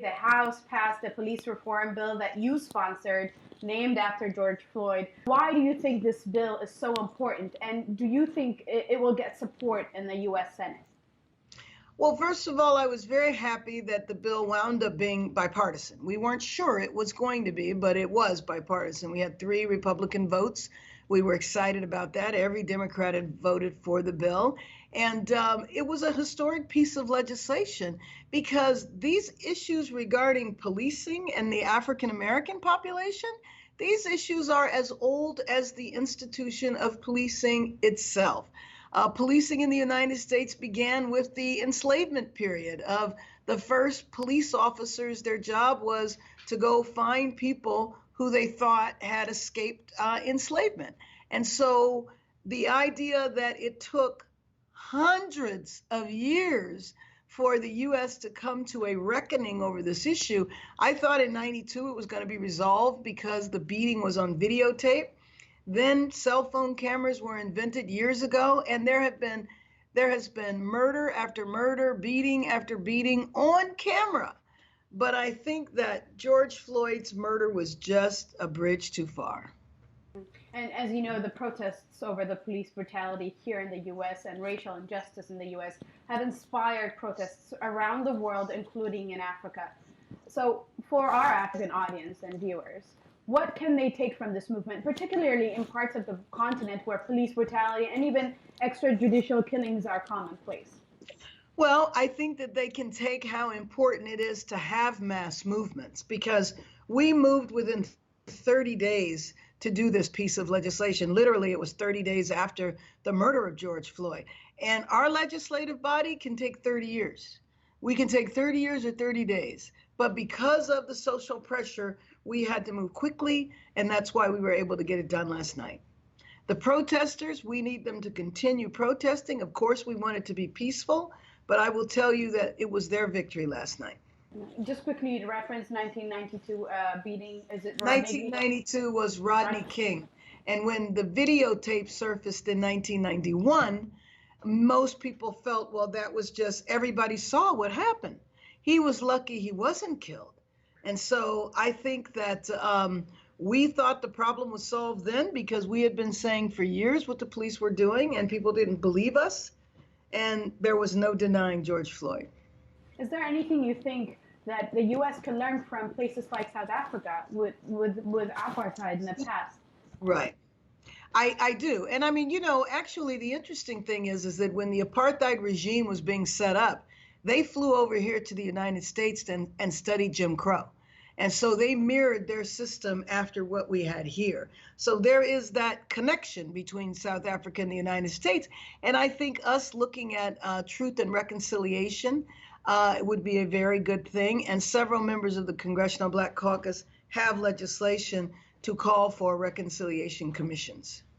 the House passed a police reform bill that you sponsored, named after George Floyd. Why do you think this bill is so important? And do you think it will get support in the U.S. Senate? Well, first of all, I was very happy that the bill wound up being bipartisan. We weren't sure it was going to be, but it was bipartisan. We had 3 Republican votes. We were excited about that. Every Democrat had voted for the bill. And it was a historic piece of legislation because these issues regarding policing and the African American population, these issues are as old as the institution of policing itself. Policing in the United States began with the enslavement period of the first police officers. Their job was to go find people who they thought had escaped enslavement. And so the idea that it took hundreds of years for the U.S. to come to a reckoning over this issue, I thought in 92 it was going to be resolved because the beating was on videotape. Then cell phone cameras were invented years ago, and there has been murder after murder, beating after beating on camera. But I think that George Floyd's murder was just a bridge too far. And as you know, the protests over the police brutality here in the U.S. and racial injustice in the U.S. have inspired protests around the world, including in Africa. So for our African audience and viewers, what can they take from this movement, particularly in parts of the continent where police brutality and even extrajudicial killings are commonplace? Well, I think that they can take how important it is to have mass movements because we moved within 30 days to do this piece of legislation. Literally, it was 30 days after the murder of George Floyd. And our legislative body can take 30 years. We can take 30 years or 30 days. But because of the social pressure, we had to move quickly, and that's why we were able to get it done last night. The protesters, we need them to continue protesting. Of course, we want it to be peaceful, but I will tell you that it was their victory last night. Just quickly to reference 1992 beating, is it Rodney? 1992 was Rodney King. And when the videotape surfaced in 1991, most people felt, well, that was just, everybody saw what happened. He was lucky he wasn't killed. And so I think that we thought the problem was solved then because we had been saying for years what the police were doing and people didn't believe us. And there was no denying George Floyd. Is there anything you think that the U.S. can learn from places like South Africa with apartheid in the past? Right. I do. And I mean, you know, actually the interesting thing is that when the apartheid regime was being set up, they flew over here to the United States and studied Jim Crow. And so they mirrored their system after what we had here. So there is that connection between South Africa and the United States. And I think us looking at truth and reconciliation would be a very good thing. And several members of the Congressional Black Caucus have legislation to call for reconciliation commissions.